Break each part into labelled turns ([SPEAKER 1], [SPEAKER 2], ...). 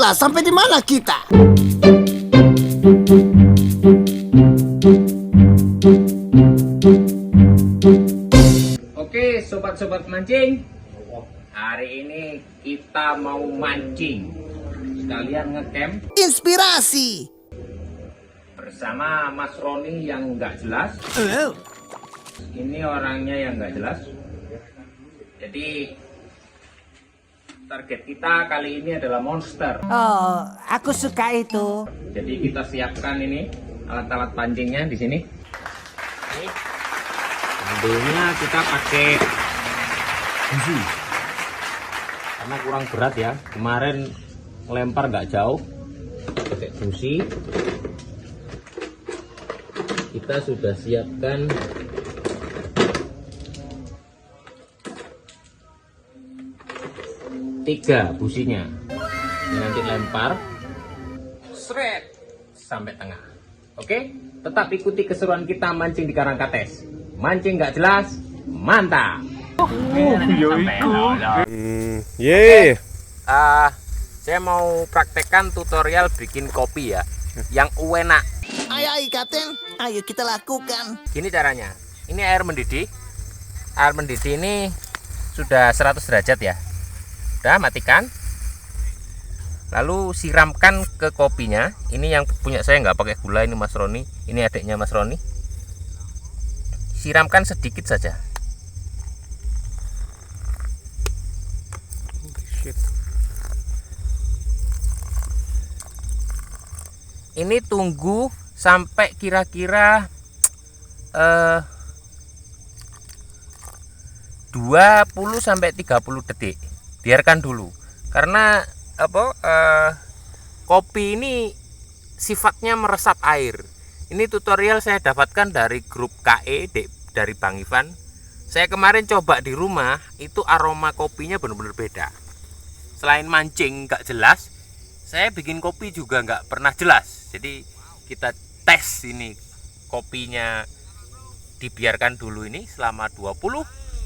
[SPEAKER 1] Gila, sampai di mana kita?
[SPEAKER 2] Oke, sobat-sobat mancing. Hari ini kita mau mancing. Sekalian ngecamp
[SPEAKER 1] Inspirasi.
[SPEAKER 2] bersama Mas Roni yang nggak jelas. Ini orangnya yang nggak jelas. Jadi target kita kali ini adalah monster.
[SPEAKER 3] Oh, aku suka itu.
[SPEAKER 2] Jadi kita siapkan ini alat-alat pancingnya di sini. Ambilnya kita pakai busi karena kurang berat ya. Kemarin ngelempar nggak jauh pakai busi. Kita sudah siapkan tiga businya. Ini nanti lempar seret sampai tengah. Oke, tetap ikuti keseruan kita mancing di Karangkates. Mancing nggak jelas, mantap. Saya mau praktekkan tutorial bikin kopi ya, yang enak.
[SPEAKER 1] Ayo, Kapten. Ayo kita lakukan.
[SPEAKER 2] Gini caranya. Ini air mendidih. Air mendidih ini sudah 100 derajat ya. Udah, matikan. Lalu siramkan ke kopinya. Ini yang punya saya nggak pakai gula, ini Mas Roni. Ini adiknya Mas Roni. Siramkan sedikit saja. Ini tunggu sampai kira-kira 20 sampai 30 detik. Biarkan dulu. Karena kopi ini sifatnya meresap air. Ini tutorial saya dapatkan dari grup KE dari Bang Ivan. Saya kemarin coba di rumah, itu aroma kopinya benar-benar beda. Selain mancing nggak jelas, saya bikin kopi juga nggak pernah jelas. Jadi kita tes ini kopinya, dibiarkan dulu ini selama 20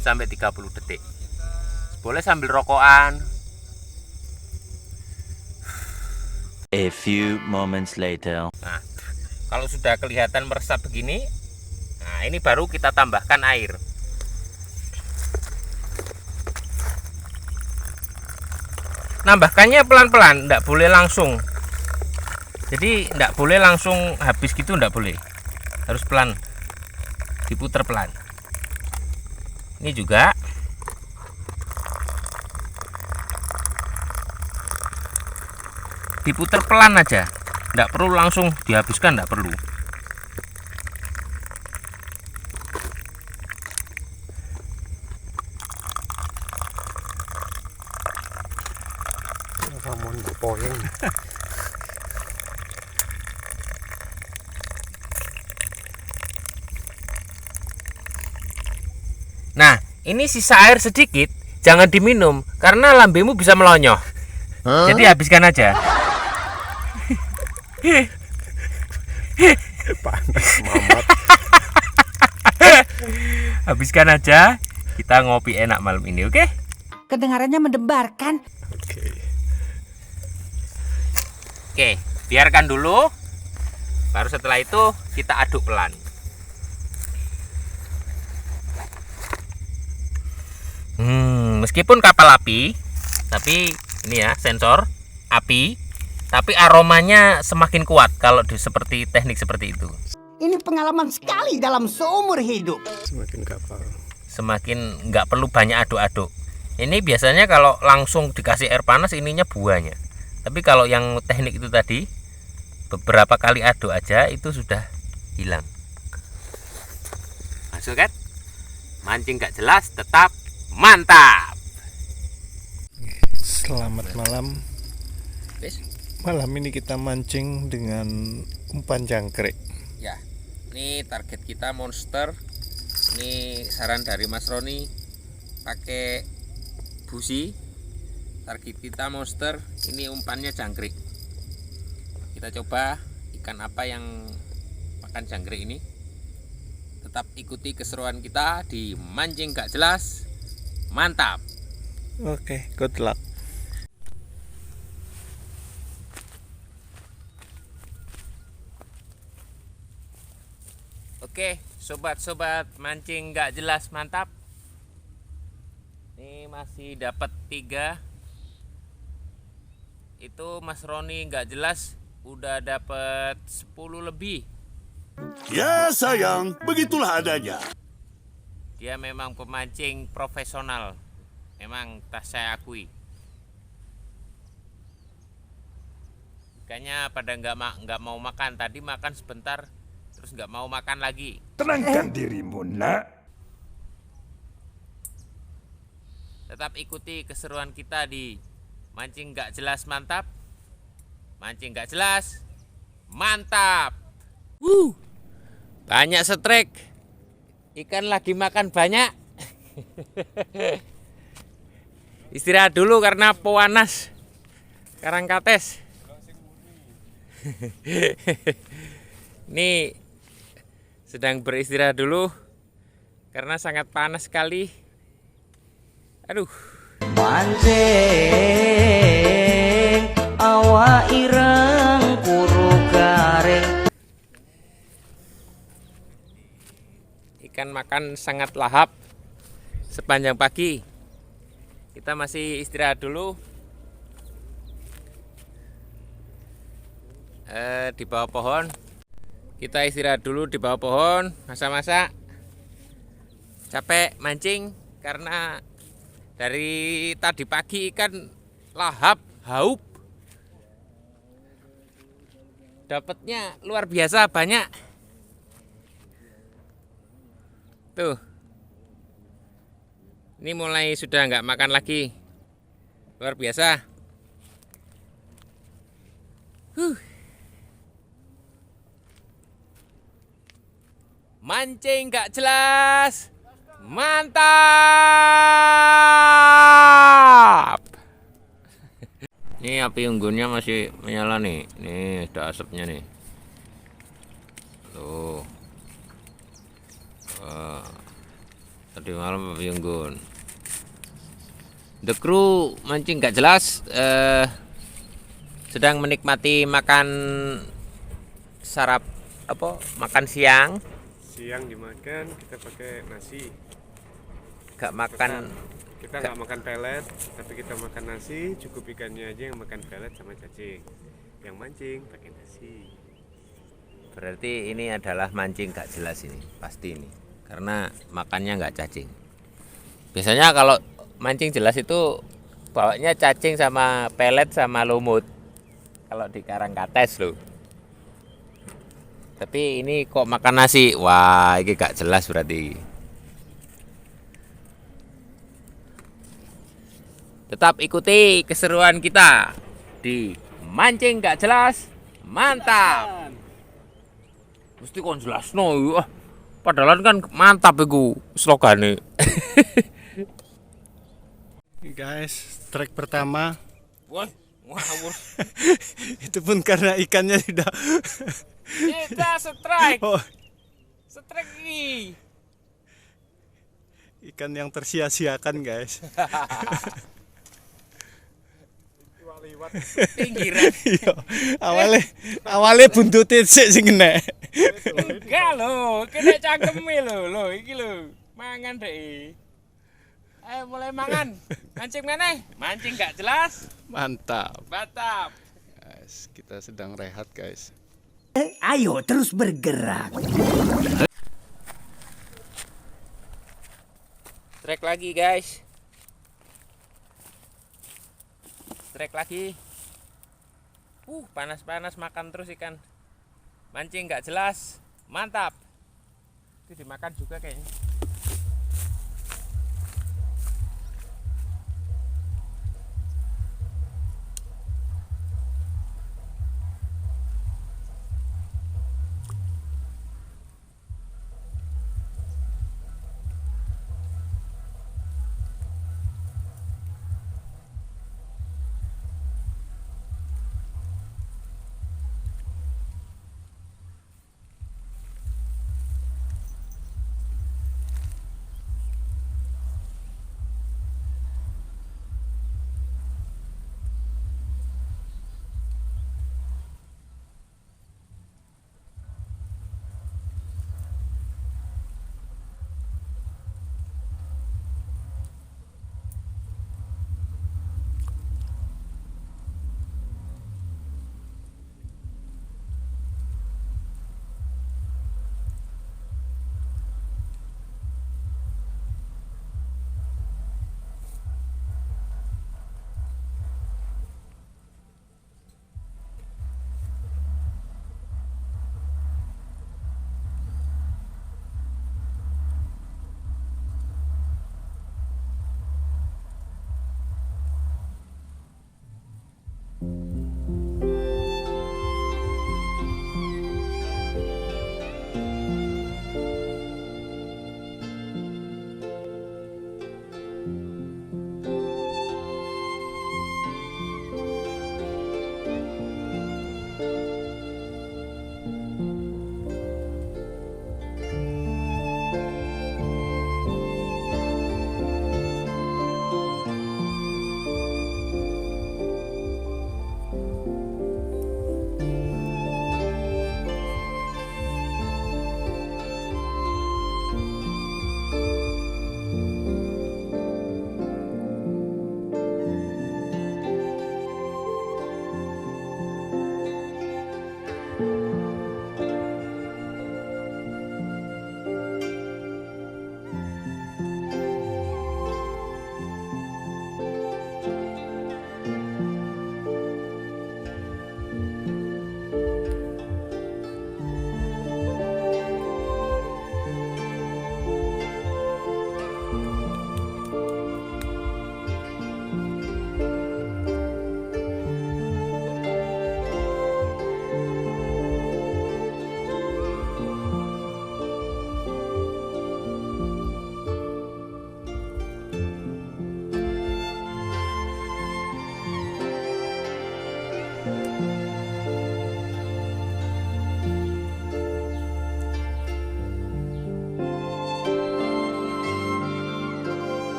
[SPEAKER 2] sampai 30 detik. Boleh sambil rokokan.
[SPEAKER 4] A few moments later.
[SPEAKER 2] Nah, kalau sudah kelihatan meresap begini, nah ini baru kita tambahkan air. Nambahkannya pelan-pelan, enggak boleh langsung. Jadi enggak boleh langsung habis gitu, enggak boleh. Harus pelan. Diputer pelan. Ini juga. Diputer pelan aja. Enggak perlu langsung dihabiskan, enggak perlu. Nah, ini sisa air sedikit, jangan diminum karena lambemu bisa melonyoh. Jadi habiskan aja.
[SPEAKER 5] Panas mamat.
[SPEAKER 2] Habiskan aja. Kita ngopi enak malam ini, oke?
[SPEAKER 3] Kedengarannya mendebarkan.
[SPEAKER 2] Oke, biarkan dulu. Baru setelah itu kita aduk pelan. Meskipun kapal api, tapi ini ya sensor api, tapi aromanya semakin kuat kalau seperti teknik seperti itu.
[SPEAKER 1] Ini pengalaman sekali dalam seumur hidup.
[SPEAKER 5] Semakin kapal.
[SPEAKER 2] Semakin nggak perlu banyak aduk-aduk. Ini biasanya kalau langsung dikasih air panas ininya buahnya. Tapi kalau yang teknik itu tadi, beberapa kali aduk aja itu sudah hilang. Masuk kan? Mancing nggak jelas tetap mantap.
[SPEAKER 5] Selamat malam. Malam ini kita mancing dengan umpan jangkrik.
[SPEAKER 2] Ya, ini target kita monster. Ini saran dari Mas Roni, pakai busi. Target kita monster. Ini umpannya jangkrik. Kita coba ikan apa yang makan jangkrik ini. Tetap ikuti keseruan kita di mancing gak jelas. Mantap.
[SPEAKER 5] Oke, good luck.
[SPEAKER 2] sobat-sobat mancing nggak jelas mantap. Ini masih dapat 3. Itu Mas Roni nggak jelas udah dapat 10 lebih.
[SPEAKER 6] Ya sayang, begitulah adanya.
[SPEAKER 2] Dia memang pemancing profesional. Memang tak saya akui. Kayaknya pada nggak mau makan. Tadi makan sebentar, terus nggak mau makan lagi.
[SPEAKER 6] Tenangkan dirimu, nak.
[SPEAKER 2] Tetap ikuti keseruan kita di mancing nggak jelas mantap. Mancing nggak jelas mantap. Banyak strike. Ikan lagi makan banyak. Istirahat dulu karena panas. Karangkates. Ini sedang beristirahat dulu karena sangat panas sekali. Aduh.
[SPEAKER 7] Mancing awa ireng kuru garing.
[SPEAKER 2] Ikan makan sangat lahap sepanjang pagi. Kita masih istirahat dulu di bawah pohon. Kita istirahat dulu di bawah pohon, masa-masa capek mancing karena dari tadi pagi ikan lahap, haup. Dapatnya luar biasa banyak. Tuh. Ini mulai sudah nggak makan lagi. Luar biasa. Mancing nggak jelas. Mantap. Ini api unggunnya masih menyala nih. Nih ada asapnya nih. Tuh. Wah. Tadi malam api unggun. The crew mancing nggak jelas. Sedang menikmati makan makan siang.
[SPEAKER 8] Siang dimakan, kita pakai nasi.
[SPEAKER 2] Gak makan.
[SPEAKER 8] Kita nggak makan pelet, tapi kita makan nasi. Cukup ikannya aja yang makan pelet sama cacing. Yang mancing pakai nasi.
[SPEAKER 2] Berarti ini adalah mancing gak jelas ini, pasti ini. Karena makannya nggak cacing. Biasanya kalau mancing jelas itu bawanya cacing sama pelet sama lumut. Kalau di Karangkates loh. Tapi ini kok makan nasi. Wah, ini gak jelas berarti. Tetap ikuti keseruan kita di mancing gak jelas mantap. Mesti kon jelas no. Padahal kan mantap iku slogane.
[SPEAKER 5] Guys, strike pertama.
[SPEAKER 2] Wah, ngawur.
[SPEAKER 5] Itu pun karena ikannya tidak.
[SPEAKER 2] Kita strike.
[SPEAKER 5] Oh,
[SPEAKER 2] Strike ini.
[SPEAKER 5] ikan yang tersia-siakan, guys.
[SPEAKER 2] Pinggiran.
[SPEAKER 5] Iya. Awalnya buntutin sik sing kena.
[SPEAKER 2] Enggak lho, kena cangkeme lho, iki lho. Mangan deh. Ayo mulai mangan. Mancing meneh. Mancing gak jelas.
[SPEAKER 5] Mantap.
[SPEAKER 2] Mantap.
[SPEAKER 5] Guys, kita sedang rehat, guys.
[SPEAKER 1] Ayo terus bergerak.
[SPEAKER 2] Strike lagi, guys. Strike lagi. Panas-panas makan terus ikan. Mancing gak jelas. Mantap. Itu dimakan juga kayaknya.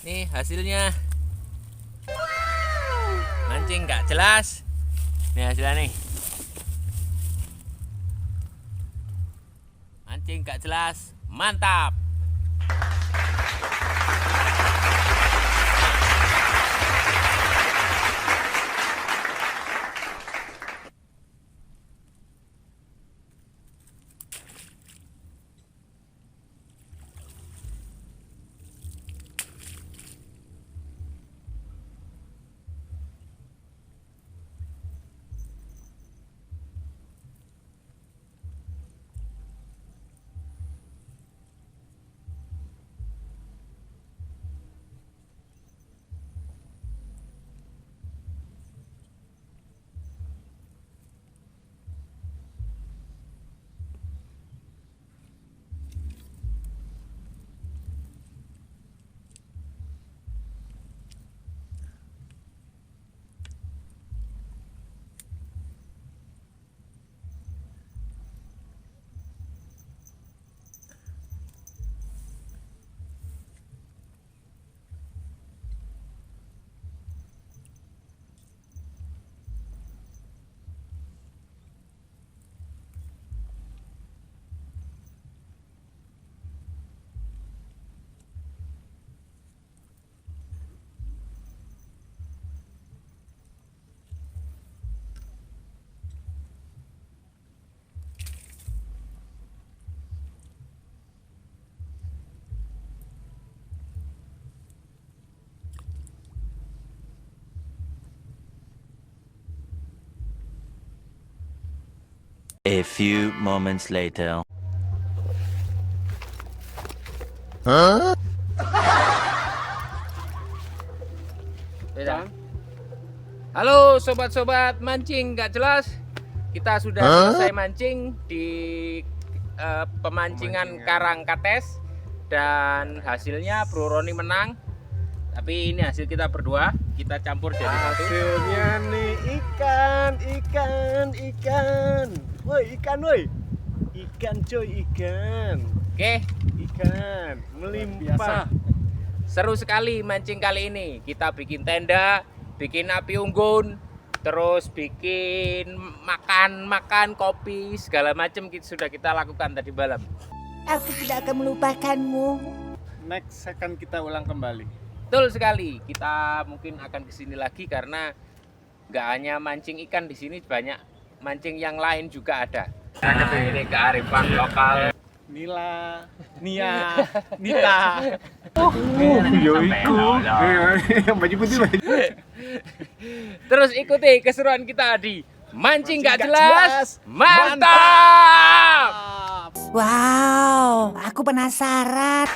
[SPEAKER 2] Nih hasilnya. Mancing nggak jelas. Nih hasilnya nih. Mancing nggak jelas, mantap.
[SPEAKER 4] A few moments later.
[SPEAKER 2] Halo sobat-sobat mancing nggak jelas. Kita sudah selesai mancing di pemancingan Karangkates dan hasilnya Bro Roni menang. Tapi ini hasil kita berdua, kita campur jadi satu.
[SPEAKER 8] Hasilnya nih ikan. Woi ikan woi. Ikan coy ikan.
[SPEAKER 2] Oke,
[SPEAKER 8] Ikan melimpah.
[SPEAKER 2] seru sekali mancing kali ini. Kita bikin tenda, bikin api unggun, terus bikin makan kopi, segala macam sudah kita lakukan tadi malam.
[SPEAKER 3] Aku tidak akan melupakanmu.
[SPEAKER 8] Next akan kita ulang kembali.
[SPEAKER 2] Betul sekali. Kita mungkin akan kesini lagi karena nggak hanya mancing ikan di sini, banyak mancing yang lain juga ada. Ini kearifan lokal.
[SPEAKER 8] Nila, Nia, Nita. Baju putih.
[SPEAKER 2] Terus ikuti keseruan kita di Mancing Nggak Jelas. Mantap!
[SPEAKER 3] Wow, aku penasaran.